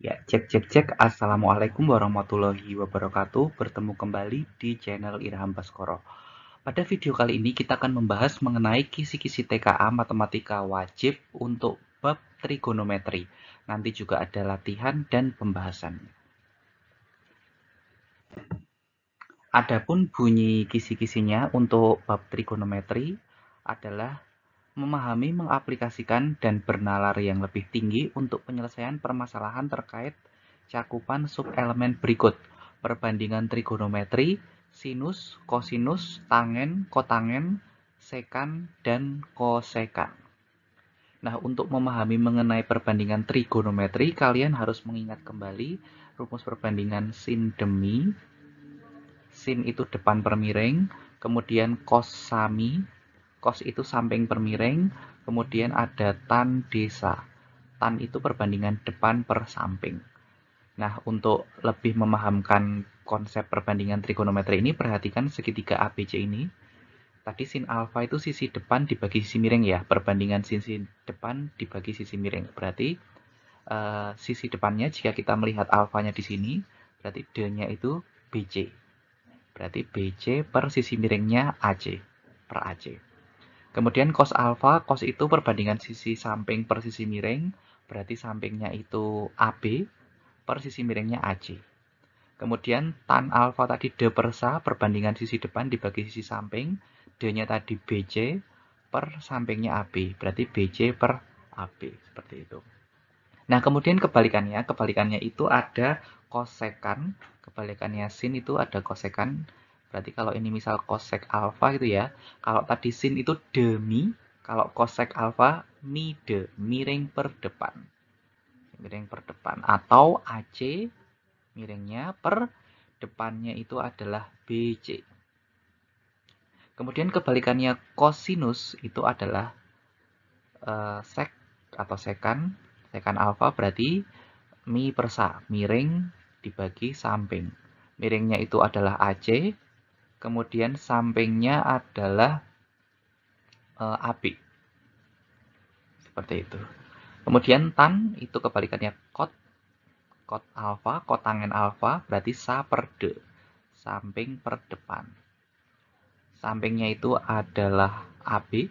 Ya, cek cek cek. Assalamualaikum warahmatullahi wabarakatuh. Bertemu kembali di channel Irham Baskoro. Pada video kali ini kita akan membahas mengenai kisi-kisi TKA matematika wajib untuk bab trigonometri. Nanti juga ada latihan dan pembahasannya. Adapun bunyi kisi-kisinya untuk bab trigonometri adalah memahami, mengaplikasikan, dan bernalar yang lebih tinggi untuk penyelesaian permasalahan terkait cakupan subelemen berikut: perbandingan trigonometri, sinus, kosinus, tangen, kotangen, sekan, dan kosekan. Nah, untuk memahami mengenai perbandingan trigonometri, kalian harus mengingat kembali rumus perbandingan sin demi, sin itu depan per miring, kemudian cos sami, cos itu samping per miring, kemudian ada tan desa. Tan itu perbandingan depan per samping. Nah, untuk lebih memahamkan konsep perbandingan trigonometri ini, perhatikan segitiga ABC ini. Tadi sin alfa itu sisi depan dibagi sisi miring ya. Perbandingan sisi depan dibagi sisi miring. Berarti sisi depannya jika kita melihat alfanya di sini, berarti D-nya itu BC. Berarti BC per sisi miringnya AC per AC. Kemudian cos alfa, cos itu perbandingan sisi samping per sisi miring, berarti sampingnya itu AB per sisi miringnya AC. Kemudian tan alfa tadi D per sa, perbandingan sisi depan dibagi sisi samping, D-nya tadi BC per sampingnya AB, berarti BC per AB, seperti itu. Nah, kemudian kebalikannya itu ada kosekan, kebalikannya sin itu ada kosekan. Berarti kalau ini misal kosek alfa gitu ya, kalau tadi sin itu demi, kalau kosek alfa mide, miring per depan. Miring per depan. Atau AC, miringnya per depannya itu adalah BC. Kemudian kebalikannya kosinus itu adalah sek atau sekan, sekan alfa berarti mi per sa, miring dibagi samping. Miringnya itu adalah AC, kemudian sampingnya adalah AB. Seperti itu. Kemudian tan itu kebalikannya kot, kot alfa, kotangen alfa berarti sa per de, samping per depan. Sampingnya itu adalah AB,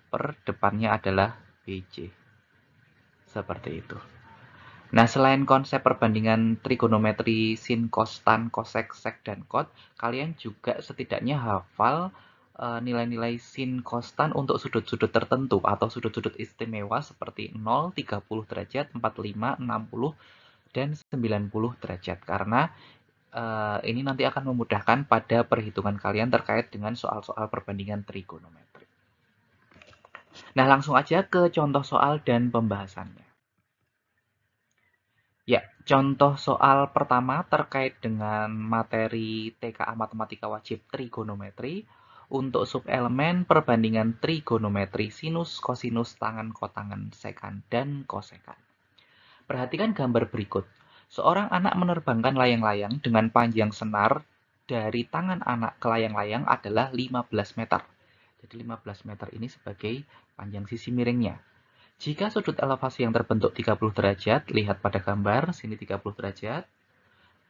per depannya adalah BC. Seperti itu. Nah, selain konsep perbandingan trigonometri sin, cos, tan, cosek, sek, dan kot, kalian juga setidaknya hafal nilai-nilai sin, cos, tan untuk sudut-sudut tertentu atau sudut-sudut istimewa seperti 0, 30 derajat, 45, 60, dan 90 derajat. Karena ini nanti akan memudahkan pada perhitungan kalian terkait dengan soal-soal perbandingan trigonometri. Nah, langsung aja ke contoh soal dan pembahasannya. Ya, contoh soal pertama terkait dengan materi TKA Matematika Wajib Trigonometri untuk subelemen perbandingan trigonometri sinus, kosinus, tangen, kotangen, sekan, dan kosekan. Perhatikan gambar berikut. Seorang anak menerbangkan layang-layang dengan panjang senar dari tangan anak ke layang-layang adalah 15 meter. Jadi 15 meter ini sebagai panjang sisi miringnya. Jika sudut elevasi yang terbentuk 30 derajat, lihat pada gambar, sini 30 derajat.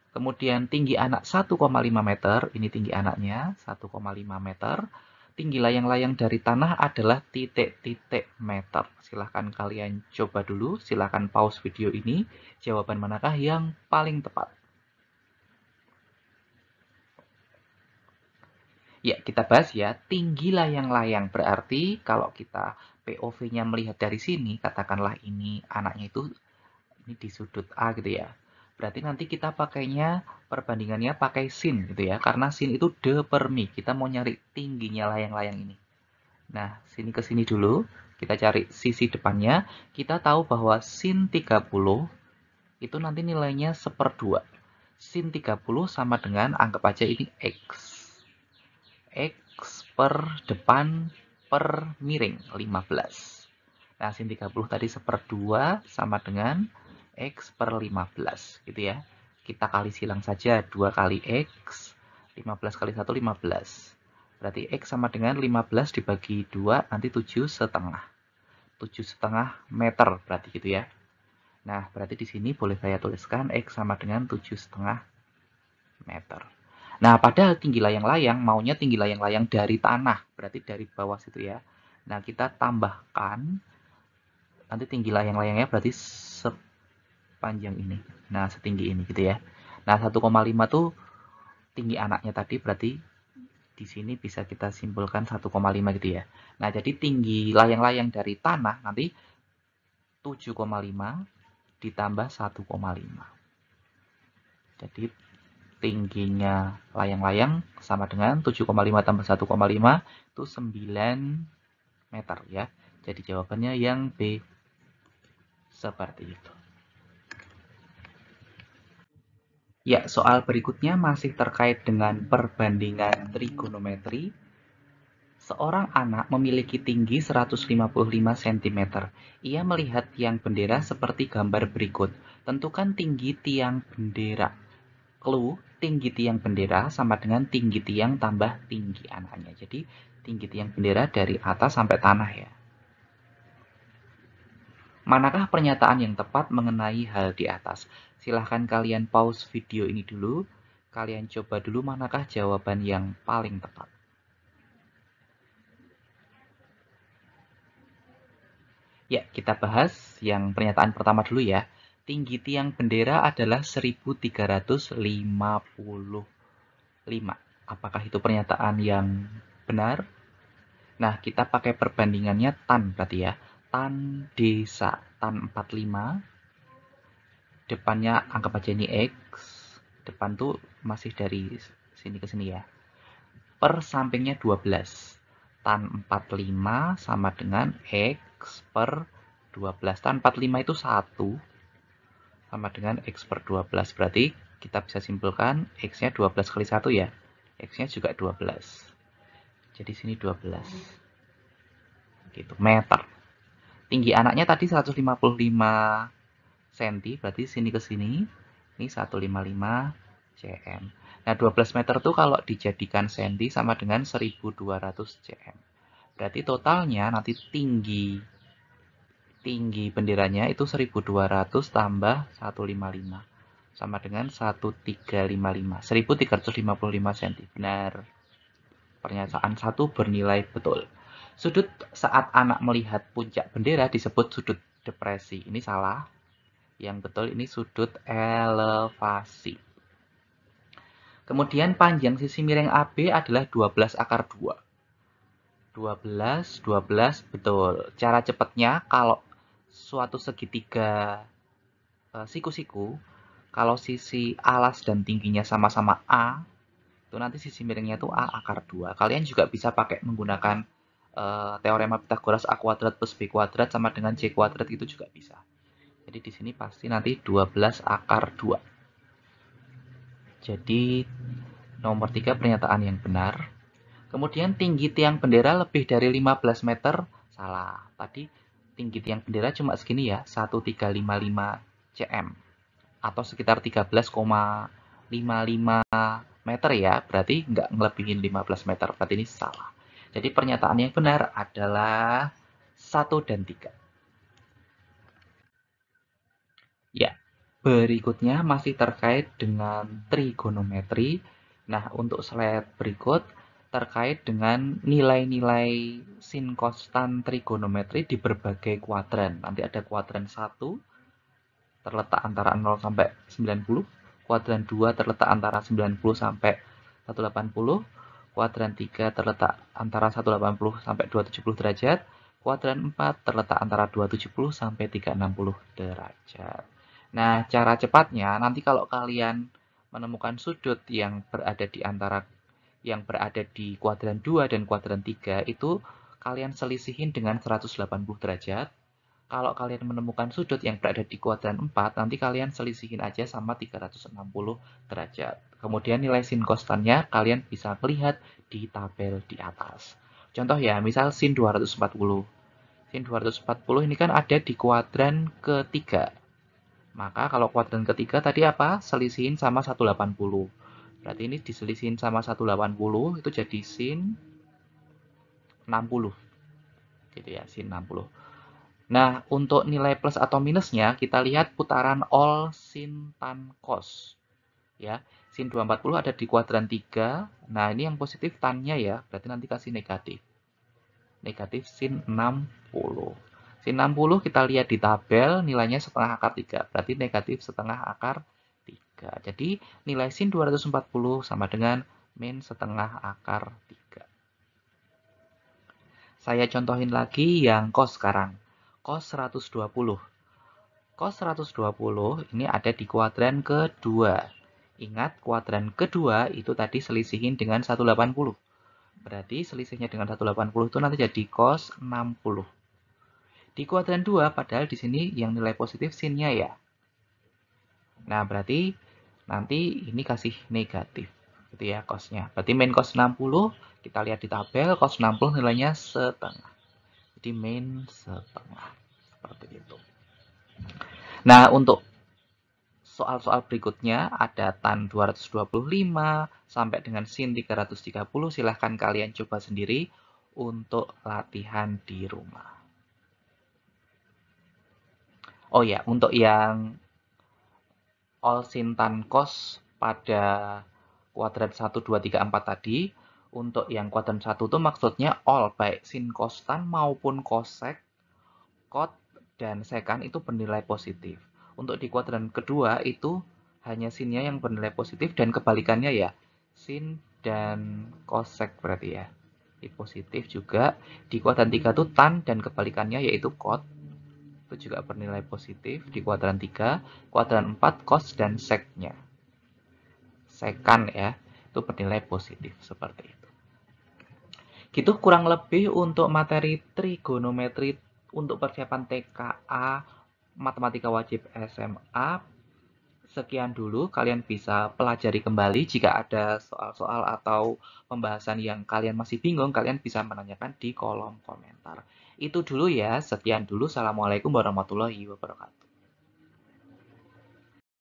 Kemudian tinggi anak 1,5 meter, ini tinggi anaknya 1,5 meter. Tinggi layang-layang dari tanah adalah titik-titik meter. Silahkan kalian coba dulu, silahkan pause video ini. Jawaban manakah yang paling tepat? Ya, kita bahas ya, tinggi layang-layang. Berarti kalau kita POV-nya melihat dari sini, katakanlah ini anaknya itu ini di sudut A gitu ya. Berarti nanti kita pakainya perbandingannya pakai sin gitu ya. Karena sin itu D per mi. Kita mau nyari tingginya layang-layang ini. Nah, sini ke sini dulu. Kita cari sisi depannya. Kita tahu bahwa sin 30 itu nanti nilainya 1/2. Sin 30 sama dengan, anggap aja ini X. X per depan per miring 15. Nah, sin 30 tadi 1/2 sama dengan X per 15 gitu ya. Kita kali silang saja 2 kali X, 15 kali 1 15. Berarti X sama dengan 15 dibagi 2 nanti 7,5. 7,5 meter berarti gitu ya. Nah, berarti di sini boleh saya tuliskan X sama dengan 7,5 meter. Nah, pada tinggi layang-layang, maunya tinggi layang-layang dari tanah, berarti dari bawah situ ya. Nah, kita tambahkan, nanti tinggi layang-layangnya berarti sepanjang ini. Nah, setinggi ini gitu ya. Nah, 1,5 tuh tinggi anaknya tadi, berarti di sini bisa kita simpulkan 1,5 gitu ya. Nah, jadi tinggi layang-layang dari tanah nanti 7,5 ditambah 1,5. Jadi tingginya layang-layang sama dengan 7,5 tambah 1,5 itu 9 meter ya. Jadi jawabannya yang B seperti itu. Ya, soal berikutnya masih terkait dengan perbandingan trigonometri. Seorang anak memiliki tinggi 155 cm. Ia melihat tiang bendera seperti gambar berikut. Tentukan tinggi tiang bendera. Clue, tinggi tiang bendera sama dengan tinggi tiang tambah tinggi anaknya. Jadi, tinggi tiang bendera dari atas sampai tanah ya. Manakah pernyataan yang tepat mengenai hal di atas? Silahkan kalian pause video ini dulu. Kalian coba dulu manakah jawaban yang paling tepat. Ya, kita bahas yang pernyataan pertama dulu ya. Tinggi tiang bendera adalah 1355. Apakah itu pernyataan yang benar? Nah, kita pakai perbandingannya tan berarti ya. Tan desa, tan 45. Depannya anggap aja ini X. Depan tuh masih dari sini ke sini ya. Per sampingnya 12. Tan 45 sama dengan X per 12. Tan 45 itu 1 sama dengan X per 12. Berarti kita bisa simpulkan X-nya 12 kali 1 ya. X-nya juga 12. Jadi sini 12. Gitu, meter. Tinggi anaknya tadi 155 cm, berarti sini ke sini. Ini 155 cm. Nah, 12 meter tuh kalau dijadikan cm sama dengan 1200 cm. Berarti totalnya nanti tinggi benderanya itu 1200 tambah 155 sama dengan 1355. 1355 cm. Benar. Pernyataan 1 bernilai betul. Sudut saat anak melihat puncak bendera disebut sudut depresi. Ini salah. Yang betul ini sudut elevasi. Kemudian panjang sisi miring AB adalah 12 akar 2. 12 betul. Cara cepatnya kalau suatu segitiga siku-siku, kalau sisi alas dan tingginya sama-sama A, itu nanti sisi miringnya itu A akar 2. Kalian juga bisa pakai menggunakan teorema Pitagoras A kuadrat plus B kuadrat sama dengan C kuadrat, itu juga bisa. Jadi di sini pasti nanti 12 akar 2. Jadi nomor 3 pernyataan yang benar. Kemudian tinggi tiang bendera lebih dari 15 meter, salah. Tadi tinggi tiang bendera cuma segini ya, 1355 cm. Atau sekitar 13,55 meter ya, berarti nggak ngelebihin 15 meter, berarti ini salah. Jadi pernyataan yang benar adalah 1 dan 3. Ya, berikutnya masih terkait dengan trigonometri. Nah, untuk slide berikut terkait dengan nilai-nilai sin konstan trigonometri di berbagai kuadran. Nanti ada kuadran 1 terletak antara 0 sampai 90, kuadran 2 terletak antara 90 sampai 180, kuadran 3 terletak antara 180 sampai 270 derajat, kuadran 4 terletak antara 270 sampai 360 derajat. Nah, cara cepatnya nanti kalau kalian menemukan sudut yang berada di kuadran 2 dan kuadran 3 itu kalian selisihin dengan 180 derajat. Kalau kalian menemukan sudut yang berada di kuadran 4, nanti kalian selisihin aja sama 360 derajat. Kemudian nilai sin konstannya kalian bisa melihat di tabel di atas. Contoh ya, misal sin 240. Sin 240 ini kan ada di kuadran ketiga. Maka kalau kuadran ketiga tadi apa? Selisihin sama 180. Berarti ini diselisihin sama 180 itu jadi sin 60. Gitu ya, sin 60. Nah, untuk nilai plus atau minusnya, kita lihat putaran all sin tan cos. Ya, sin 240 ada di kuadran 3. Nah, ini yang positif tannya ya, berarti nanti kasih negatif. Negatif sin 60. Sin 60 kita lihat di tabel, nilainya setengah akar 3. Berarti negatif setengah akar 3. Jadi, nilai sin 240 sama dengan min setengah akar 3. Saya contohin lagi yang cos sekarang. Cos 120. Cos 120 ini ada di kuadran kedua. Ingat, kuadran kedua itu tadi selisihin dengan 180. Berarti selisihnya dengan 180 itu nanti jadi cos 60. Di kuadran 2, padahal di sini yang nilai positif sinnya ya. Nah, berarti nanti ini kasih negatif. Gitu ya, cosnya. Berarti min cos 60, kita lihat di tabel, cos 60 nilainya setengah. Jadi min setengah. Seperti itu. Nah, untuk soal-soal berikutnya ada tan 225 sampai dengan sin 330. Silahkan kalian coba sendiri untuk latihan di rumah. Oh ya, untuk yang all sin tan cos pada kuadrat 1, 2, 3, 4 tadi, untuk yang kuadran 1 itu maksudnya all, baik sin cos tan maupun cosec, cot, dan sekan itu bernilai positif. Untuk di kuadran kedua itu hanya sinnya yang bernilai positif dan kebalikannya ya, sin dan cosec berarti ya. Di positif juga. Di kuadran 3 itu tan dan kebalikannya yaitu cot. Itu juga bernilai positif di kuadran 3. Kuadran 4 cos dan sec-nya. Sekan ya, itu bernilai positif seperti itu. Gitu kurang lebih untuk materi trigonometri untuk persiapan TKA Matematika Wajib SMA. Sekian dulu, kalian bisa pelajari kembali. Jika ada soal-soal atau pembahasan yang kalian masih bingung, kalian bisa menanyakan di kolom komentar. Itu dulu ya, sekian dulu. Assalamualaikum warahmatullahi wabarakatuh.